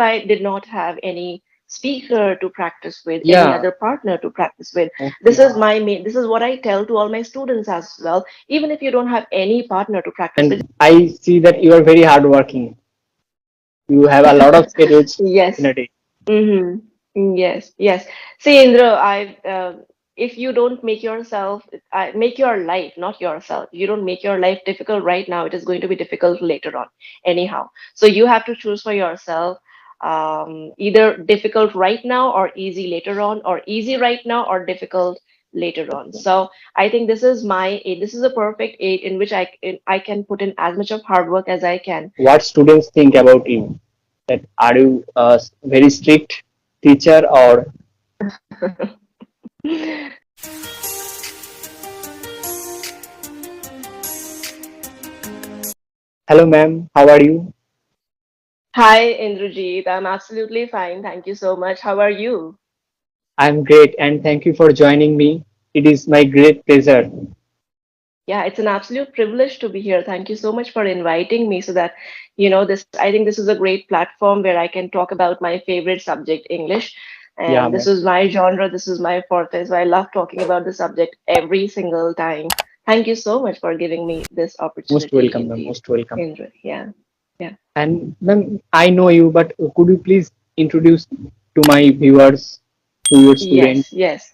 I did not have any speaker to practice with, any Yeah. other partner to practice with. This Okay. is my main, this is what I tell to all my students as well. Even if you don't have any partner to practice with. And I see that you are very hardworking. You have a lot of schedules in Yes. a day. Mm-hmm. Yes, yes. See, Indra, if you don't make yourself, make your life, not yourself. You don't make your life difficult right now, it is going to be difficult later on, anyhow. So you have to choose for yourself, either difficult right now or easy later on, or easy right now or difficult later on. So I think this is my age. This is a perfect age in which I can put in as much of hard work as I can. What students think about you? That are you a very strict teacher or hello ma'am, how are you? Hi, Indrajit. I'm absolutely fine. Thank you so much. How are you? I'm great and thank you for joining me. It is my great pleasure. Yeah, it's an absolute privilege to be here. Thank you so much for inviting me so that, this, I think this is a great platform where I can talk about my favorite subject, English. Yeah, And this ma'am. is my genre, this is my forte. So I love talking about the subject every single time. Thank you so much for giving me this Most opportunity welcome, ma'am. indeed, Most welcome. Indra. Yeah, yeah. And ma'am, I know you, but could you please introduce to my viewers, to your students? Yes, yes.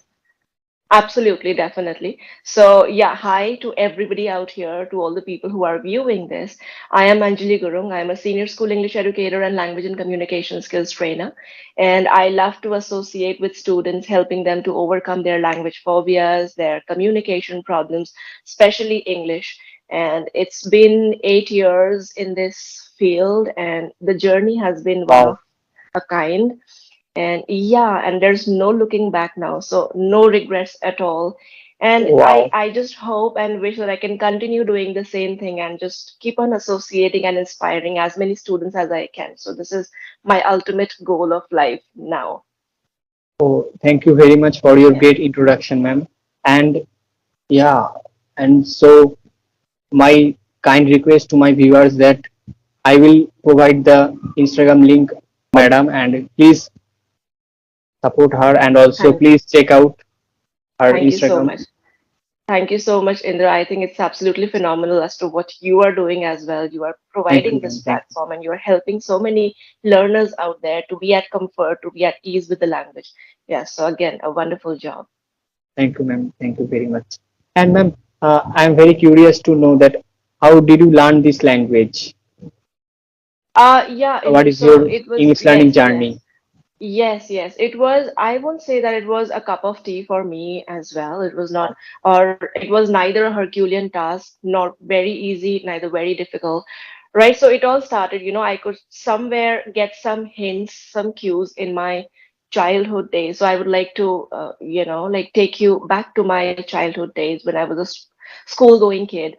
Absolutely, definitely. So, yeah, hi to everybody out here, to all the people who are viewing this. I am Anjali Gurung. I am a senior school English educator and language and communication skills trainer. And I love to associate with students, helping them to overcome their language phobias, their communication problems, especially English. And it's been 8 years in this field, and the journey has been one of Wow, a kind. And yeah, and there's no looking back now, so no regrets at all. And i wow. i just hope and wish that I can continue doing the same thing and just keep on associating and inspiring as many students as I can. So this is my ultimate goal of life now. Oh, thank you very much for your Yeah. great introduction, ma'am. And yeah, and so my kind request to my viewers that I will provide the Instagram link, madam, and please support her and also thank please check out her thank you so Instagram. much. Thank you so much, Indra. I think it's absolutely phenomenal as to what you are doing as well. You are Thank you, providing this ma'am. Thank you. platform and you are helping so many learners out there to be at comfort, to be at ease with the language. Yeah, so again, a wonderful job. Thank you, ma'am. Thank you very much. And ma'am, I am very curious to know that how did you learn this language? Yeah, What Indra. is So your it was, English learning yes, yes. journey? Yes. It was, I won't say that it was a cup of tea for me as well. It was not, or it was neither a Herculean task, nor very easy, neither very difficult. Right. So it all started, I could somewhere get some hints, some cues in my childhood days. So I would like to, like take you back to my childhood days when I was a school going kid.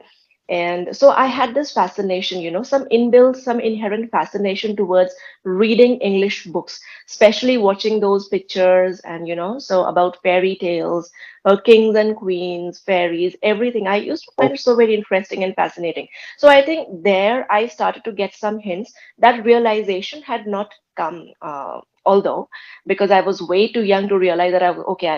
And so I had this fascination, some inbuilt, some inherent fascination towards reading English books, especially watching those pictures and so about fairy tales, kings and queens, fairies, everything. I used to find it Okay. so very interesting and fascinating. So I think there I started to get some hints. That realization had not come, although, because I was way too young to realize that I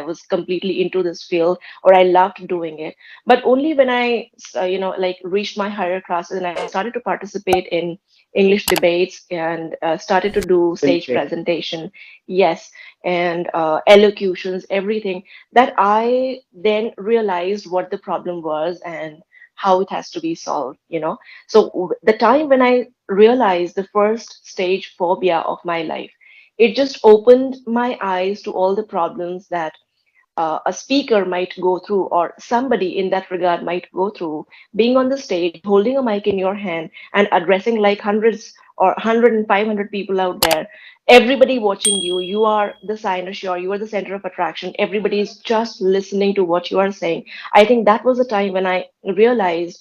was completely into this field or I loved doing it. But only when I like reached my higher classes and I started to participate in English debates and started to do Very stage great. presentation. Yes, and elocutions, everything, that I then realized what the problem was and how it has to be solved. So the time when I realized the first stage phobia of my life, it just opened my eyes to all the problems that a speaker might go through, or somebody in that regard might go through, being on the stage, holding a mic in your hand, and addressing like hundreds or 100 and 500 people out there. Everybody watching you. You are the cynosure. You are the center of attraction. Everybody is just listening to what you are saying. I think that was the time when I realized.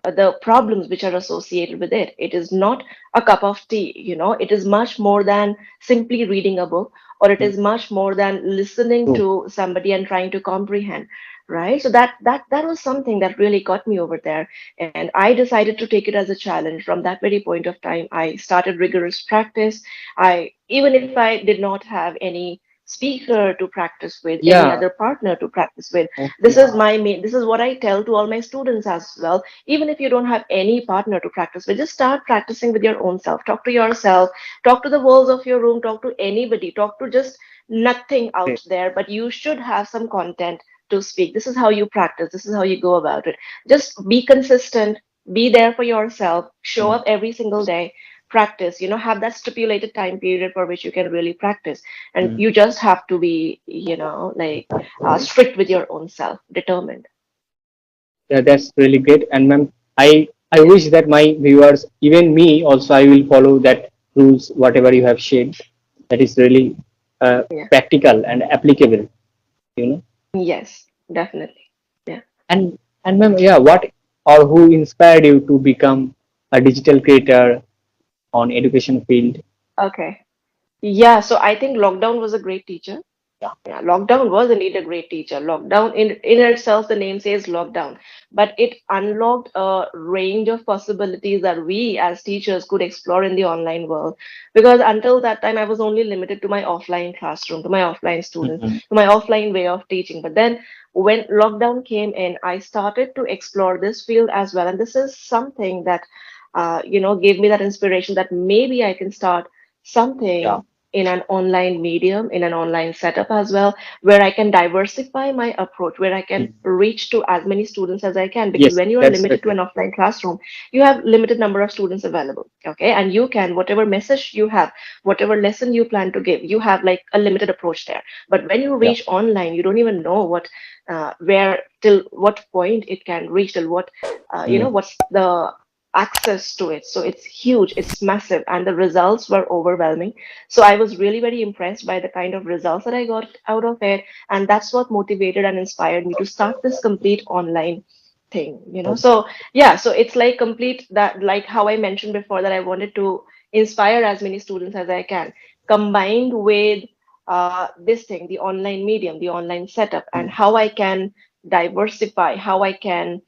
the problems which are associated with it. It is not a cup of tea, it is much more than simply reading a book, or it mm, is much more than listening true. to somebody and trying to comprehend, right? So that was something that really got me over there. And I decided to take it as a challenge. From that very point of time, I started rigorous practice. I Even if I did not have any speaker to practice with, any Yeah. other partner to practice with, this Okay. is my main, this is what I tell to all my students as well. Even if you don't have any partner to practice with, just start practicing with your own self. Talk to yourself, talk to the walls of your room, talk to anybody, talk to just nothing out Great. there, but you should have some content to speak. This is how you practice, this is how you go about it. Just be consistent, be there for yourself, show Mm, up every single day, practice, have that stipulated time period for which you can really practice. And mm. you just have to be, strict with your own self, determined. Yeah, that's really great. And ma'am, I Yeah, wish that my viewers, even me, also I will follow that rules, whatever you have shared. That is really yeah. practical and applicable. You know. Yes, definitely. Yeah. And ma'am, yeah, what or who inspired you to become a digital creator on education field? Okay. Yeah, so I think lockdown was a great teacher. Yeah. Yeah, lockdown was indeed a great teacher. Lockdown in itself, the name says lockdown, but it unlocked a range of possibilities that we as teachers could explore in the online world. Because until that time, I was only limited to my offline classroom, to my offline students, Mhm. to my offline way of teaching. But then when lockdown came in, I started to explore this field as well. And this is something that, gave me that inspiration that maybe I can start Yeah. something in an online medium, in an online setup as well, where I can diversify my approach, where I can Mm. reach to as many students as I can. Because Yes, when you are that's limited to right. an offline classroom, you have limited number of students available. Okay. And you can, whatever message you have, whatever lesson you plan to give, you have like a limited approach there. But when you Yeah. reach online, you don't even know where, till what point it can reach, till what, Mm. what's the access to it. So it's huge, it's massive, and the results were overwhelming. So I was really very impressed by the kind of results that I got out of it. And that's what motivated and inspired me to start this complete online thing. Oh, So yeah, so it's like complete that, like how I mentioned before, that I wanted to inspire as many students as I can, combined with this thing, the online medium, the online setup, and mm. how I can diversify, how I can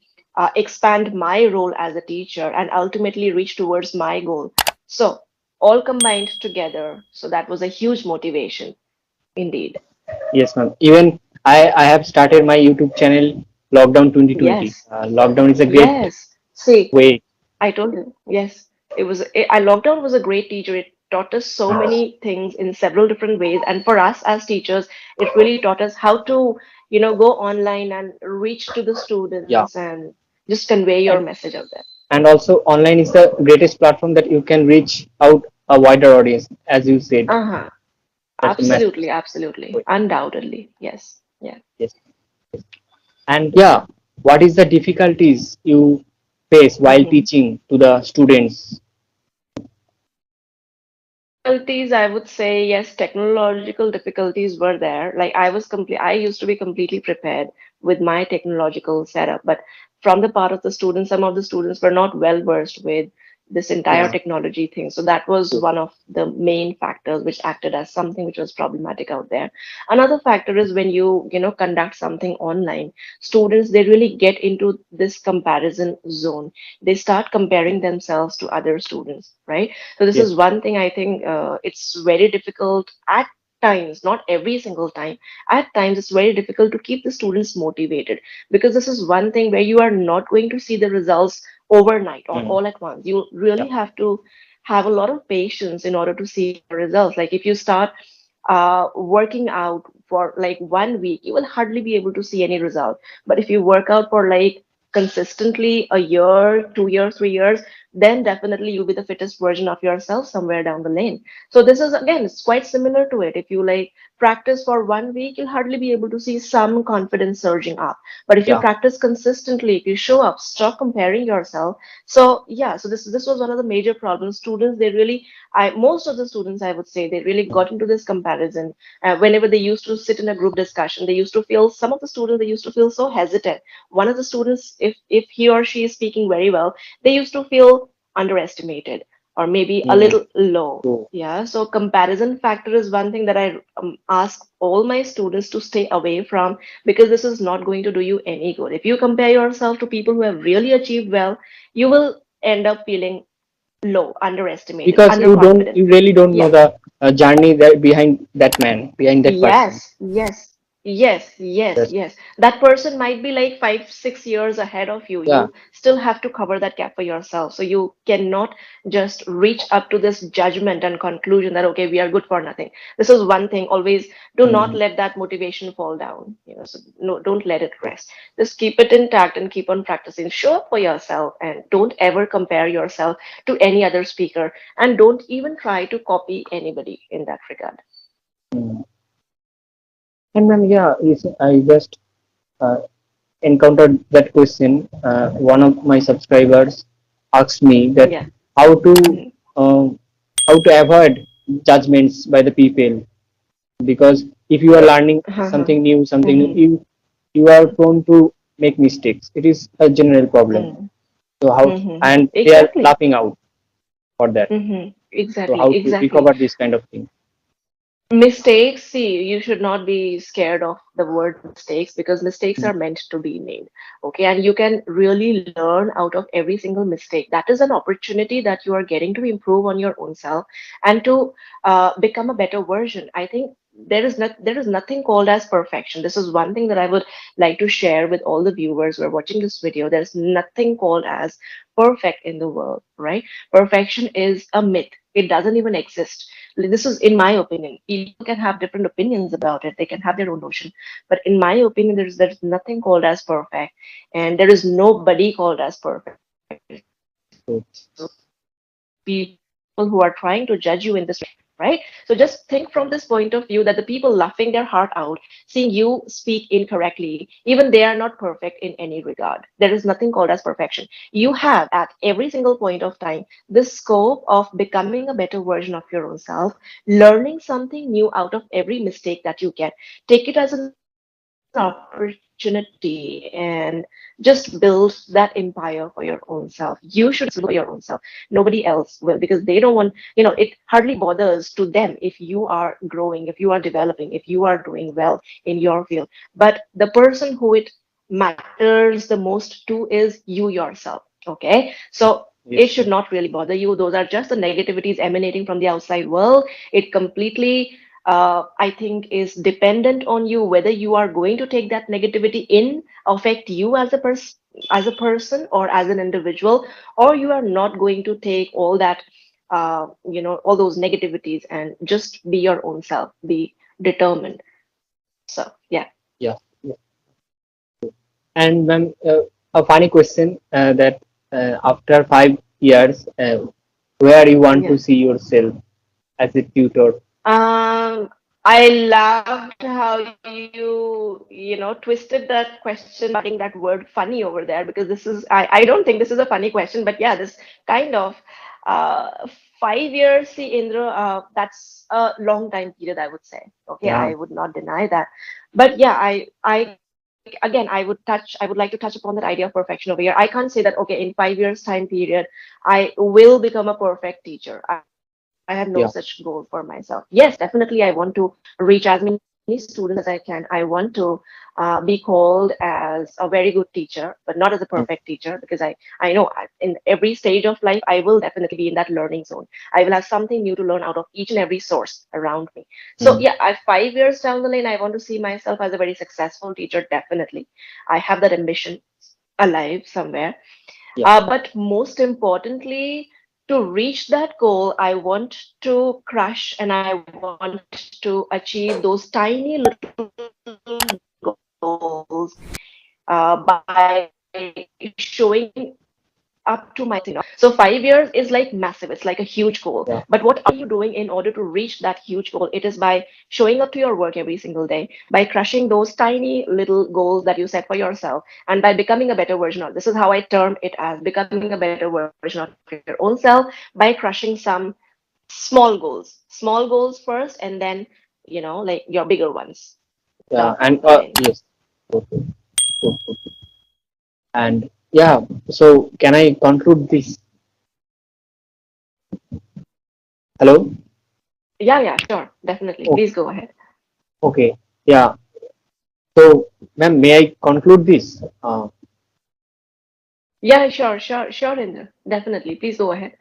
expand my role as a teacher and ultimately reach towards my goal. So all combined together. So that was a huge motivation indeed. Yes, ma'am. Even I have started my YouTube channel Lockdown 2020. Yes, Lockdown is a great yes. See, way. I told you. Yes, lockdown was a great teacher. It taught us so many things in several different ways, and for us as teachers, it really taught us how to, go online and reach to the Yeah. students and just convey your And message out there. and also online is the greatest platform that you can reach out a wider audience, as you said. Uh-huh. That's a massive Absolutely, absolutely, way. undoubtedly. Yes. Yeah. Yes. And yeah, what is the difficulties you face while Mhm. teaching to the students? Difficulties, I would say, yes, technological difficulties were there. Like I used to be completely prepared with my technological setup, but from the part of the students, some of the students were not well versed with this entire Yeah. technology thing. So that was one of the main factors which acted as something which was problematic out there. Another factor is when you conduct something online, students, they really get into this comparison zone. They start comparing themselves to other students, right? So this is Yes. one thing I think it's very difficult at times, not every single time. At times, it's very difficult to keep the students motivated, because this is one thing where you are not going to see the results overnight or Mm. all at once. You really Yeah. have to have a lot of patience in order to see the results. Like if you start working out for like 1 week, you will hardly be able to see any result. But if you work out for like consistently a year, 2 years, 3 years, then definitely you'll be the fittest version of yourself somewhere down the lane. So this is again, it's quite similar to it. If you like practice for 1 week, you'll hardly be able to see some confidence surging up. But if you Yeah. practice consistently, if you show up, stop comparing yourself. So yeah, so this was one of the major problems. Students, they really, I most of the students, I would say, they really got into this comparison. Whenever they used to sit in a group discussion, they used to feel, some of the students, they used to feel so hesitant. One of the students, if he or she is speaking very well, they used to feel underestimated or maybe a Mm. little low. So Yeah, so comparison factor is one thing that I ask all my students to stay away from, because this is not going to do you any good. If you compare yourself to people who have really achieved well, you will end up feeling low, underestimated, because underconfident. you really don't know Yeah. the journey that behind that man, behind that person. Yes, yes, yes, yes, That's, yes. That person might be like 5, 6 years ahead of you. yeah. You still have to cover that gap for yourself. So you cannot just reach up to this judgment and conclusion that, okay, we are good for nothing. This is one thing. Always do not Mm. let that motivation fall down. So no, don't let it rest. Just keep it intact and keep on practicing. Show up for yourself and don't ever compare yourself to any other speaker. And don't even try to copy anybody in that regard. Mm. And ma'am, yeah, I just uh, encountered that question. One of my subscribers asked me that Yeah. how to Mhm. uh, how to avoid judgments by the people, because if you are learning Uh-huh. something new, Mhm. you are prone to make mistakes. It is a general problem. Mhm. So how, Mhm. and they are Exactly. laughing out for that. Mhm. So Exactly. how to Exactly. recover this kind of thing? Mistakes, see, you should not be scared of the word mistakes, because mistakes Mm. are meant to be made. Okay. And you can really learn out of every single mistake. That is an opportunity that you are getting to improve on your own self and to become a better version. I think there is nothing called as perfection. This is one thing that I would like to share with all the viewers who are watching this video. There's nothing called as perfect in the world, right? Perfection is a myth. It doesn't even exist. This is in my opinion. People can have different opinions about it, they can have their own notion, but in my opinion, there's nothing called as perfect, and there is nobody called as perfect. So, People who are trying to judge you in this, right? So just think from this point of view, that the people laughing their heart out, seeing you speak incorrectly, even they are not perfect in any regard. There is nothing called as perfection. You have at every single point of time this scope of becoming a better version of your own self, learning something new out of every mistake that you get. Take it as an opportunity and just build that empire for your own self. You should responsible for your own self. Nobody else will, because they don't want, it hardly bothers to them if you are growing, if you are developing, if you are doing well in your field. But the person who it matters the most to is you yourself. Okay. So it yes. should not really bother you. Those are just the negativities emanating from the outside world. It completely I think is dependent on you whether you are going to take that negativity in, affect you as a person or as an individual, or you are not going to take all that, all those negativities and just be your own self, be determined. So yeah, Yeah. Yeah. And ma'am, a funny question, that after 5 years, where you want to yeah. see yourself as a tutor? Um, I loved how you twisted that question by adding that word funny over there, because I don't think this is a funny question, but yeah, this kind of uh 5 years, see, Indra, that's a long time period, I would say. Okay, Yeah. I would not deny that. But yeah, I again, I would like to touch upon that idea of perfection over here. I can't say that, okay, in 5 years time period, I will become a perfect teacher. I have no such goal for Yeah. myself. Yes, definitely, I want to reach as many students as I can. I want to be called as a very good teacher, but not as a perfect teacher, Mm. because I know in every stage of life, I will definitely be in that learning zone. I will have something new to learn out of each and every source around me. So yeah, Mm. 5 years down the line, I want to see myself as a very successful teacher. Definitely, I have that ambition alive somewhere. Yeah. But most importantly, to reach that goal, I want to crush and I want to achieve those tiny little goals by showing up to my senior. So 5 years is like massive. It's like a huge goal. yeah, But what are you doing in order to reach that huge goal? It is by showing up to your work every single day, by crushing those tiny little goals that you set for yourself, and by becoming a better version of. This is how I term it as becoming a better version of your own self by crushing some small goals first, and then like your bigger ones yeah, down the and line. yes, okay, good, good. And yeah, so can I conclude this? Hello? Yeah, sure, definitely. Oh, Please go ahead. okay, yeah. So, ma'am, may I conclude this? Yeah, sure, Indra. Definitely. Please go ahead.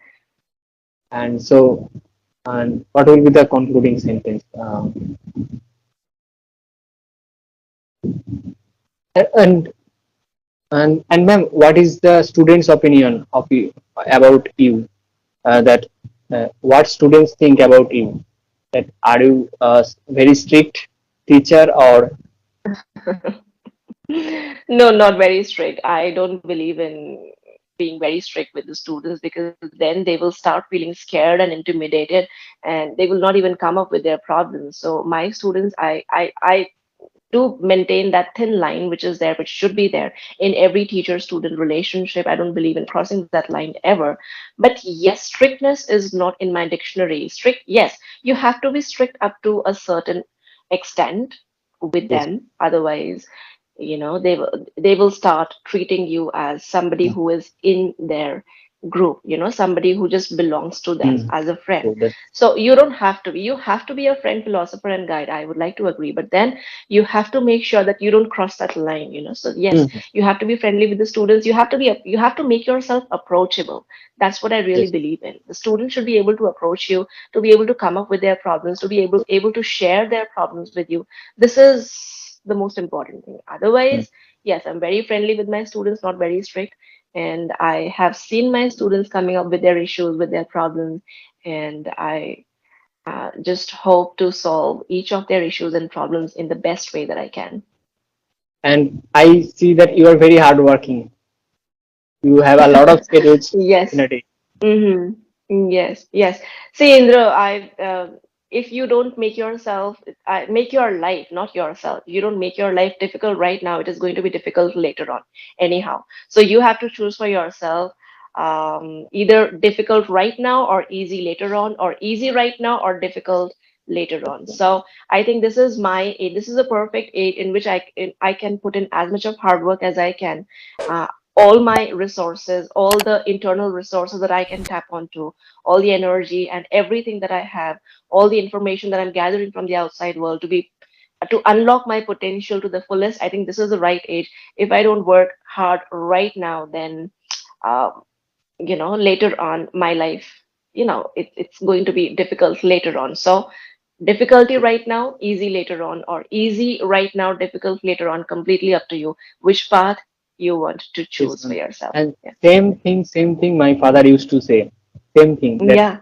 And so, and what will be the concluding sentence? And and ma'am, what is the students' opinion of you about you? That what students think about you? That are you a very strict teacher or No, not very strict. I don't believe in being very strict with the students because then they will start feeling scared and intimidated and they will not even come up with their problems. So my students, I to maintain that thin line which is there, which should be there in every teacher student relationship. I don't believe in crossing that line ever. But yes, strictness is not in my dictionary. Strict, yes, you have to be strict up to a certain extent with yes? them. Otherwise, they will start treating you as somebody who is in their group, somebody who just belongs to them Mm. as a friend. So that So you don't have to be, you have to be a friend, philosopher, and guide. I would like to agree, but then you have to make sure that you don't cross that line. So yes, mm, you have to be friendly with the students. You have to make yourself approachable. That's what I really yes, believe in. The students should be able to approach you, to be able to come up with their problems, to be able to share their problems with you. This is the most important thing. mm. Otherwise, yes, I'm very friendly with my students, not very strict, and I have seen my students coming up with their issues, with their problems, and I just hope to solve each of their issues and problems in the best way that I can. And I see that you are very hardworking. You have a lot of schedules in Yes. a day. Yes. See, Indra, if you don't make yourself, make your life, not yourself. You don't make your life difficult right now, it is going to be difficult later on, anyhow. So you have to choose for yourself, either difficult right now or easy later on, or easy right now or difficult later on. So I think this is my age. This is a perfect age in which I can put in as much of hard work as I can. Uh, all my resources, all the internal resources that I can tap onto, all the energy and everything that I have, all the information that I'm gathering from the outside world to unlock my potential to the fullest. I think this is the right age. If I don't work hard right now, then um, later on my life, it's going to be difficult later on. So difficulty right now, easy later on, or easy right now, difficult later on, completely up to you which path you want to Yes, choose for yourself. and Yeah. same thing my father used to say. Same thing that Yeah.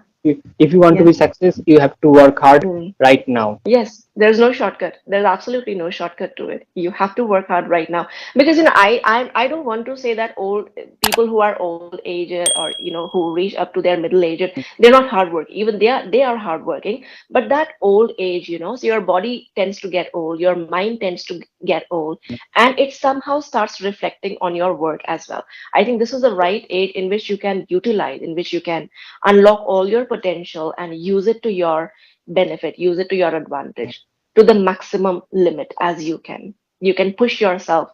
if you want to Yeah. be success, you have to work hard Mm. right now. Yes, there's no shortcut. There's absolutely no shortcut to it. You have to work hard right now because I don't want to say that old people who are old aged or who reach up to their middle aged, they're not hardworking. Even they are hardworking, but that old age, so your body tends to get old, your mind tends to get old, and it somehow starts reflecting on your work as well. I think this is the right age in which you can utilize, in which you can unlock all your potential and use it to your benefit, use it to your advantage to the maximum limit as you can. You can push yourself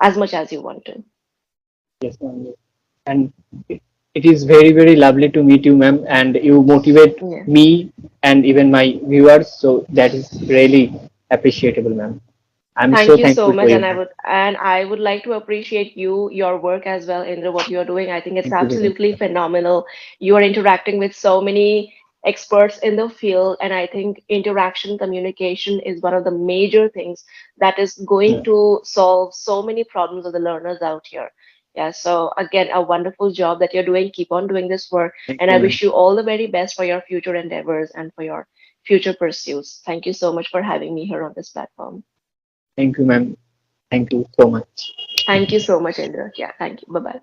as much as you want to. Yes, ma'am. Yes. And it is very lovely to meet you, ma'am. And you motivate Yeah. me and even my viewers. So that is really appreciable, ma'am. I'm Thank so you so thankful for much, you, and I ma'am. would and I would like to appreciate your work as well, Indra, what you're doing. I think it's Thank you very absolutely much. phenomenal. You are interacting with so many experts in the field, and I think interaction communication is one of the major things that is going Yeah. to solve so many problems of the learners out here. Yeah, so again, a wonderful job that you're doing. Keep on doing this work, Thank and you, I ma'am. wish you all the very best for your future endeavors and for your future pursuits. Thank you so much for having me here on this platform. Thank you, ma'am. Thank you so much. Thank you so much, Indra. Yeah, thank you. Bye bye.